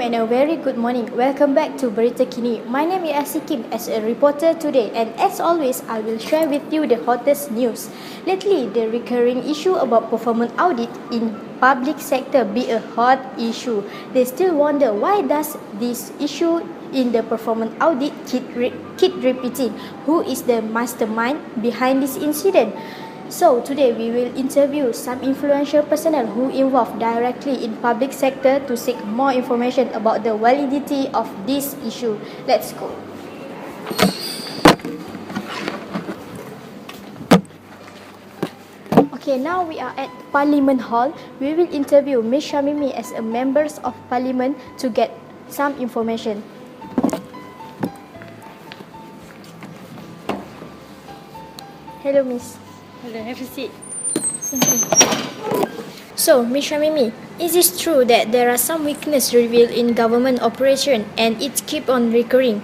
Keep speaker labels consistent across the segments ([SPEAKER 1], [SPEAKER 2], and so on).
[SPEAKER 1] and a very good morning. Welcome back to Berita Kini. My name is Asikim as a reporter today, and as always, I will share with you the hottest news. Lately, the recurring issue about performance audit in public sector be a hot issue. They still wonder why does this issue in the performance audit keep repeating. Who is the mastermind behind this incident? So today we will interview some influential personnel who involved directly in public sector to seek more information about the validity of this issue. Let's go. Okay, now we are at Parliament Hall. We will interview Ms. Shamimi as a members of Parliament to get some information. Hello, Miss.
[SPEAKER 2] Hello, have a seat.
[SPEAKER 1] So, Ms. Shamimi, is it true that there are some weaknesses revealed in government operation and it keep on recurring,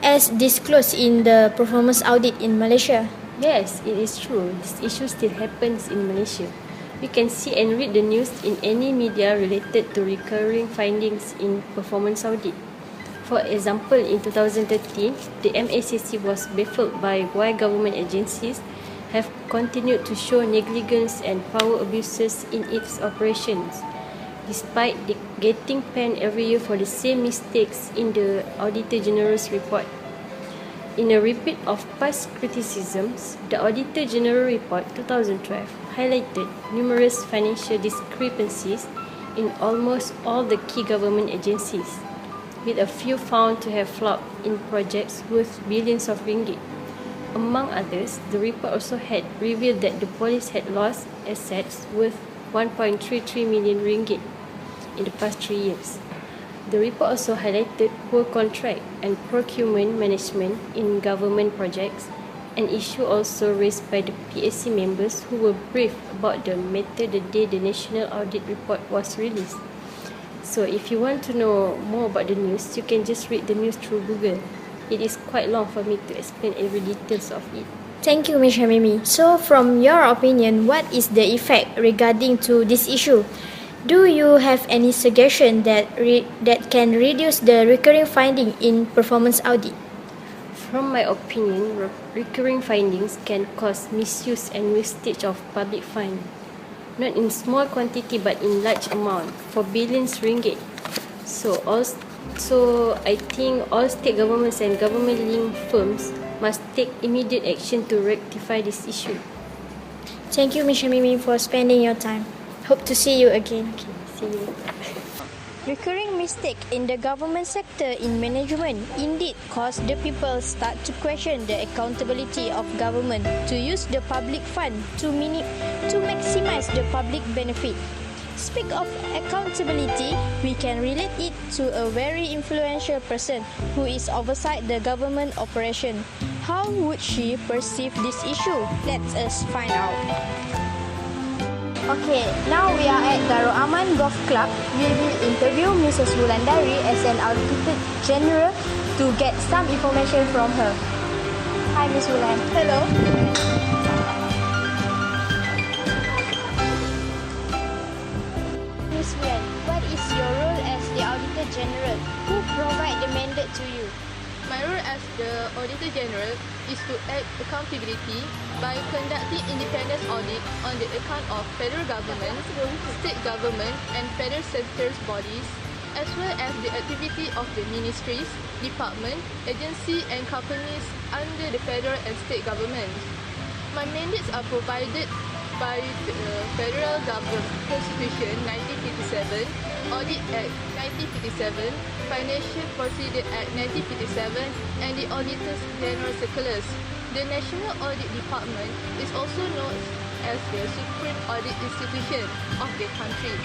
[SPEAKER 1] as disclosed in the performance audit in Malaysia?
[SPEAKER 2] Yes, it is true. This issue still happens in Malaysia. We can see and read the news in any media related to recurring findings in performance audit. For example, in 2013, the MACC was baffled by why government agencies have continued to show negligence and power abuses in its operations, despite getting panned every year for the same mistakes in the Auditor General's report. In a repeat of past criticisms, the Auditor General Report 2012 highlighted numerous financial discrepancies in almost all the key government agencies, with a few found to have flopped in projects worth billions of ringgit. Among others, the report also had revealed that the police had lost assets worth 1.33 million ringgit in the past 3 years. The report also highlighted poor contract and procurement management in government projects, an issue also raised by the PSA members who were briefed about the matter the day the National Audit Report was released. So if you want to know more about the news, you can just read the news through Google. It is quite long for me to explain every details of it.
[SPEAKER 1] Thank you, Ms. Shamimi. So, from your opinion, what is the effect regarding to this issue? Do you have any suggestion that can reduce the recurring finding in performance audit?
[SPEAKER 2] From my opinion, recurring findings can cause misuse and wastage of public funds, not in small quantity but in large amount, for billions ringgit. So I think all state governments and government-linked firms must take immediate action to rectify this issue.
[SPEAKER 1] Thank you, Ms. Shamimi, for spending your time. Hope to see you again.
[SPEAKER 2] Okay, see you.
[SPEAKER 1] Recurring mistake in the government sector in management indeed cause the people start to question the accountability of government to use the public fund to maximize the public benefit. Speak of accountability, we can relate it to a very influential person who is oversight the government operation. How would she perceive this issue? Let us find out. Okay, now we are at Darul Aman Golf Club. We will interview Mrs. Wulandari as an Auditor General to get some information from her. Hi, Ms. Wulan.
[SPEAKER 3] Hello.
[SPEAKER 1] Ms. Wulan, what is your role as the Auditor General? Who provide the mandate to you?
[SPEAKER 3] My role as the Auditor General is to act accountability by conducting independent audit on the account of federal government, state government and federal sectors bodies, as well as the activity of the ministries, department, agency and companies under the federal and state government. My mandates are provided by the Federal Government Constitution 1957, Audit Act 1957, Financial Procedure Act 1957 and the Auditor's General Circulars. The National Audit Department is also known as the Supreme Audit Institution of the country.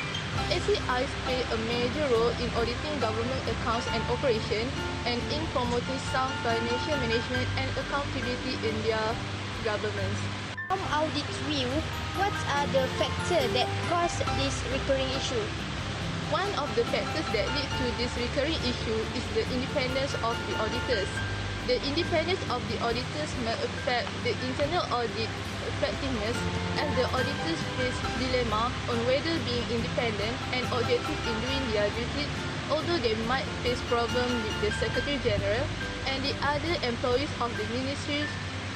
[SPEAKER 3] ACIs play a major role in auditing government accounts and operation and in promoting sound financial management and accountability in their governments.
[SPEAKER 1] From audit view, what are the factors that cause this recurring issue?
[SPEAKER 3] One of the factors that lead to this recurring issue is the independence of the auditors. The independence of the auditors may affect the internal audit effectiveness, as the auditors face dilemma on whether being independent and objective in doing their duty although they might face problems with the Secretary General and the other employees of the ministries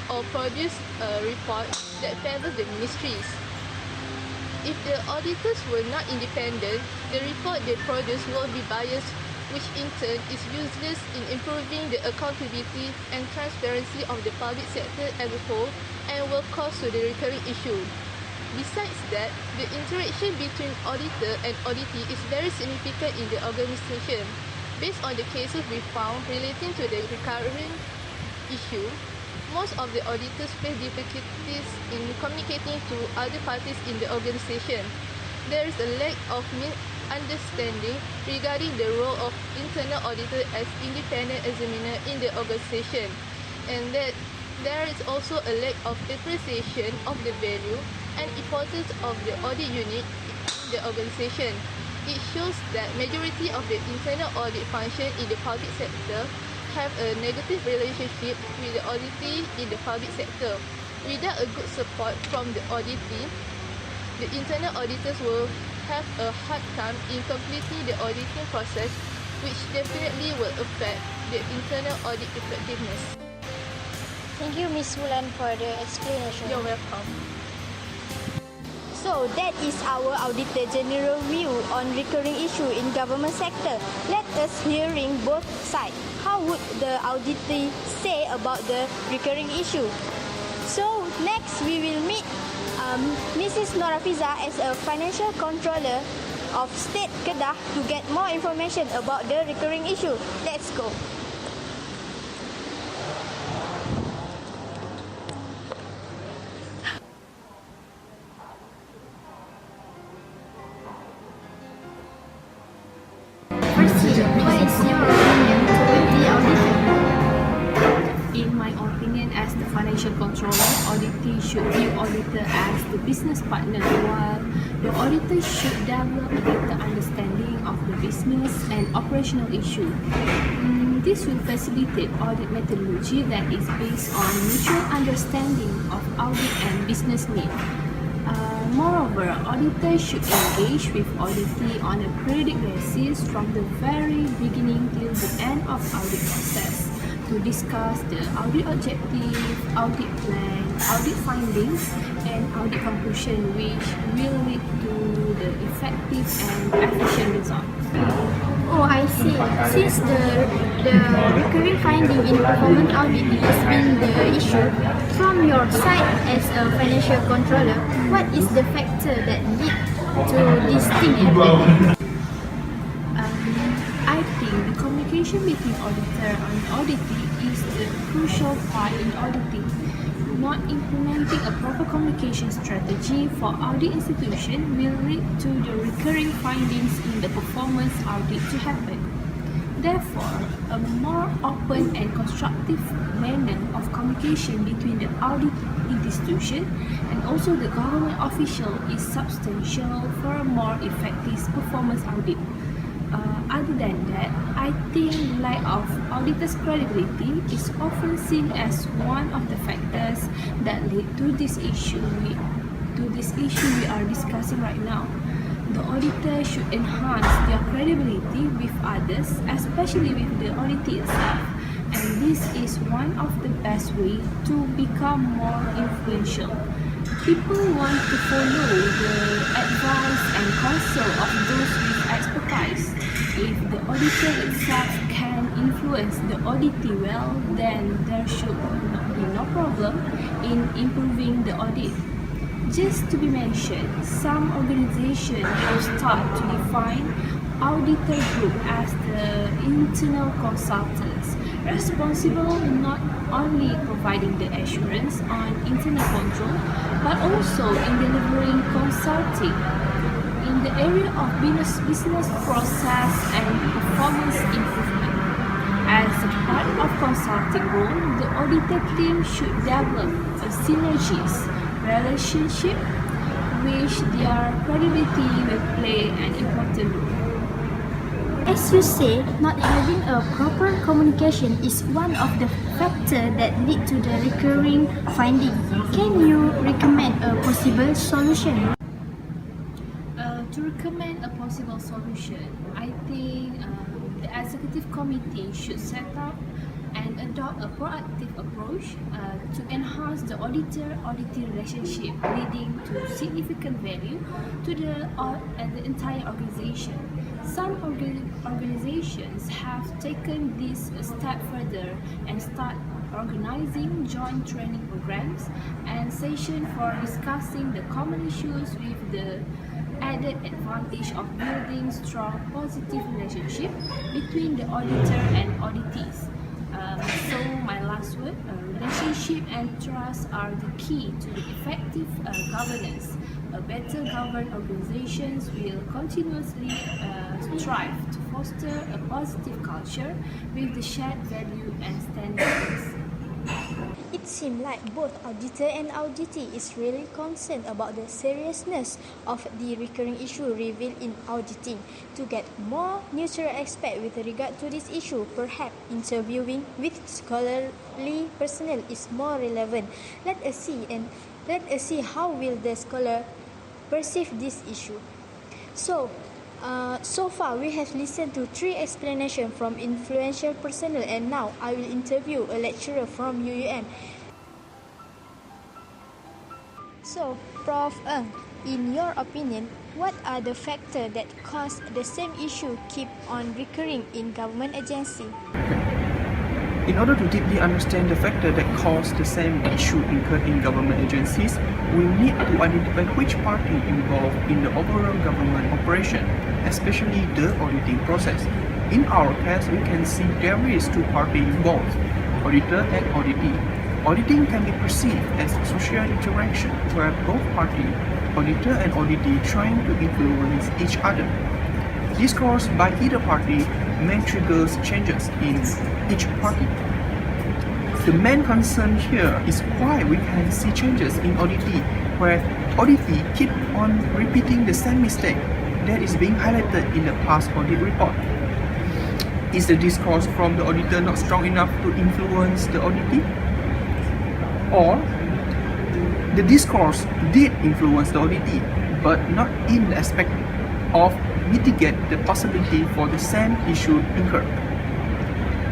[SPEAKER 3] or produce a report that favors the ministries. If the auditors were not independent, the report they produce will be biased, which in turn is useless in improving the accountability and transparency of the public sector as a whole and will cause to the recurring issue. Besides that, the interaction between auditor and auditee is very significant in the organisation. Based on the cases we found relating to the recurring issue, most of the auditors face difficulties in communicating to other parties in the organisation. There is a lack of understanding regarding the role of internal auditor as independent examiner in the organisation, and that there is also a lack of appreciation of the value and importance of the audit unit in the organisation. It shows that majority of the internal audit function in the public sector have a negative relationship with the auditee in the public sector. Without a good support from the auditee, the internal auditors will have a hard time in completing the auditing process, which definitely will affect the internal audit effectiveness.
[SPEAKER 1] Thank you, Ms. Wulan, for the explanation.
[SPEAKER 3] You're welcome.
[SPEAKER 1] So that is our Auditor General view on recurring issue in government sector. Let us hearing both sides. How would the auditee say about the recurring issue? So next we will meet Mrs. Norafiza as a financial controller of State Kedah to get more information about the recurring issue. Let's go. Firstly, what is your opinion toward the auditor?
[SPEAKER 2] In my opinion, as the financial controller, auditee should view auditor as the business partner, while the auditor should develop a better understanding of the business and operational issue. This will facilitate audit methodology that is based on mutual understanding of audit and business need. Moreover, auditors should engage with auditee on a periodic basis from the very beginning till the end of audit process to discuss the audit objective, audit plan, audit findings, and audit conclusion, which will lead to the effective and efficient result.
[SPEAKER 1] Oh, I see. Since the recurring finding in performance audit has been the issue, from your side as a financial controller, what is the factor that lead to this thing happening?
[SPEAKER 2] I think the communication between auditor and auditee is the crucial part in auditing. Not implementing a proper communication strategy for audit institution will lead to the recurring findings in the performance audit to happen. Therefore, a more open and constructive manner of communication between the audit institution and also the government official is substantial for a more effective performance audit. Other than that, I think lack of auditor's credibility is often seen as one of the factors that lead to this issue we are discussing right now. The auditor should enhance their credibility with others, especially with the auditee itself, and this is one of the best way to become more influential. People want to follow the advice and counsel of those with expertise. If the auditor itself can influence the auditee well, then there should be no problem in improving the audit. Just to be mentioned, some organizations have started to define auditor group as the internal consultants responsible not only providing the assurance on internal control but also in delivering consulting in the area of business process and performance improvement. As a part of consulting role, the auditor team should develop a synergies relationship which their credibility will play an important role.
[SPEAKER 1] As you say, not having a proper communication is one of the factors that lead to the recurring finding. Can you recommend a possible solution?
[SPEAKER 2] To
[SPEAKER 4] recommend a possible solution, I think the executive committee should set up and adopt a proactive approach to enhance the auditor-auditee relationship, leading to significant value to the entire organization. Some organizations have taken this a step further and start organizing joint training programs and sessions for discussing the common issues with the added advantage of building strong positive relationship between the auditor and auditees. So my last word, relationship and trust are the key to the effective governance. A better governed organizations will continuously strive to foster a positive culture with the shared value and standards.
[SPEAKER 1] It seems like both auditor and auditee is really concerned about the seriousness of the recurring issue revealed in auditing. To get more neutral aspect with regard to this issue, perhaps interviewing with scholarly personnel is more relevant. Let us see how will the scholar perceive this issue. So far we have listened to 3 explanations from influential personnel, and now I will interview a lecturer from UUM. So, Prof. Ng, in your opinion, what are the factors that cause the same issue keep on recurring in government agency?
[SPEAKER 5] In order to deeply understand the factor that cause the same issue incurred in government agencies, we need to identify which party involved in the overall government operation, especially the auditing process. In our case, we can see there is 2 parties involved, auditor and auditee. Auditing can be perceived as social interaction where both parties, auditor and auditee, trying to influence each other. Discourse by either party may trigger changes in each party. The main concern here is why we can see changes in auditee, where auditee keep on repeating the same mistake that is being highlighted in the past audit report. Is the discourse from the auditor not strong enough to influence the auditee? Or the discourse did influence the auditee, but not in the aspect of mitigate the possibility for the same issue incurred.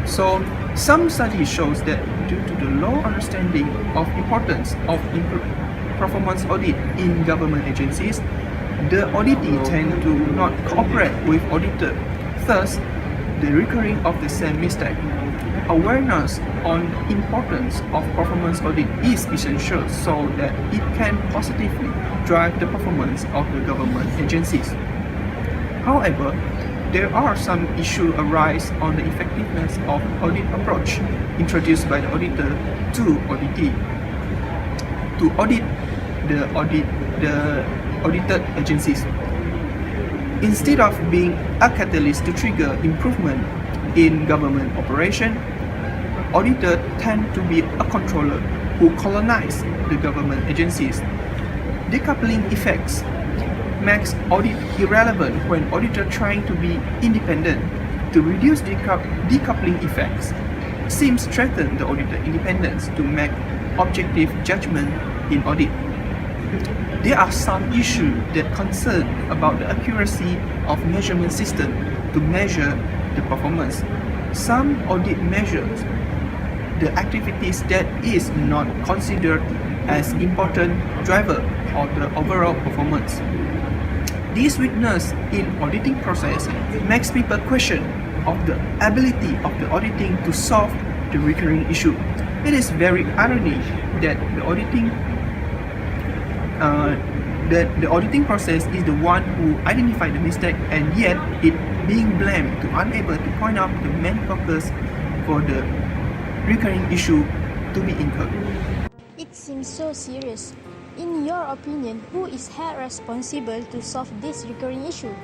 [SPEAKER 5] So, some studies shows that due to the low understanding of importance of performance audit in government agencies, the auditee tend to not cooperate with auditor, thus the recurring of the same mistake. Awareness on the importance of performance audit is essential so that it can positively drive the performance of the government agencies. However, there are some issues arise on the effectiveness of audit approach introduced by the auditor to auditee to audit the audited agencies. Instead of being a catalyst to trigger improvement in government operation, auditors tend to be a controller who colonize the government agencies. Decoupling effects makes audit irrelevant when auditor trying to be independent. To reduce decoupling effects seems strengthen the auditor independence to make objective judgment in audit. There are some issues that concern about the accuracy of measurement system to measure the performance. Some audit measures the activities that is not considered as important driver of the overall performance. This weakness in auditing process makes people question of the ability of the auditing to solve the recurring issue. It is very ironic that the auditing process is the one who identified the mistake, and yet it being blamed to unable to point out the main focus for the recurring issue to be incurred.
[SPEAKER 1] It seems so serious. In your opinion, who is held responsible to solve this recurring issue?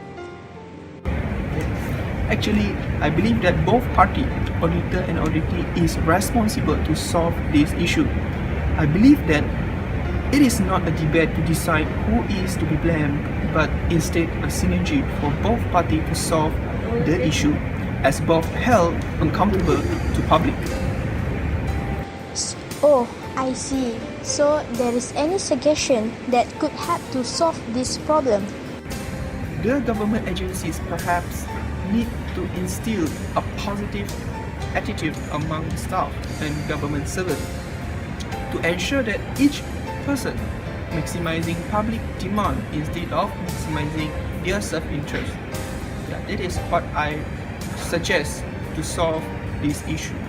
[SPEAKER 5] Actually, I believe that both parties, auditor and auditee, is responsible to solve this issue. I believe that it is not a debate to decide who is to be blamed, but instead a synergy for both parties to solve the issue, as both held accountable to public.
[SPEAKER 1] Oh, I see. So there is any suggestion that could help to solve this problem?
[SPEAKER 5] the government agencies perhaps need to instill a positive attitude among staff and government servants to ensure that each person maximizing public demand instead of maximizing their self-interest. Yeah, that is what I suggest to solve this issue.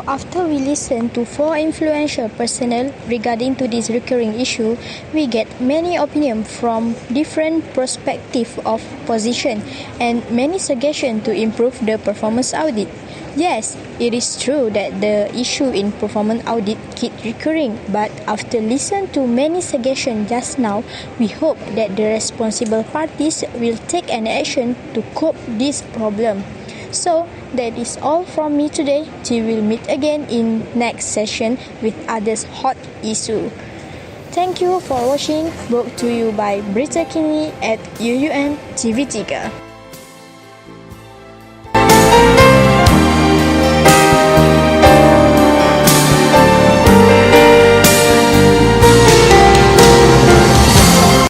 [SPEAKER 1] After we listen to 4 influential personnel regarding to this recurring issue, we get many opinions from different perspective of position and many suggestions to improve the performance audit. Yes, it is true that the issue in performance audit keep recurring, but after listen to many suggestions just now, we hope that the responsible parties will take an action to cope this problem. So that is all from me today. We will meet again in next session with others hot issue. Thank you for watching. Brought to you by Berita Kini at UUN TV3.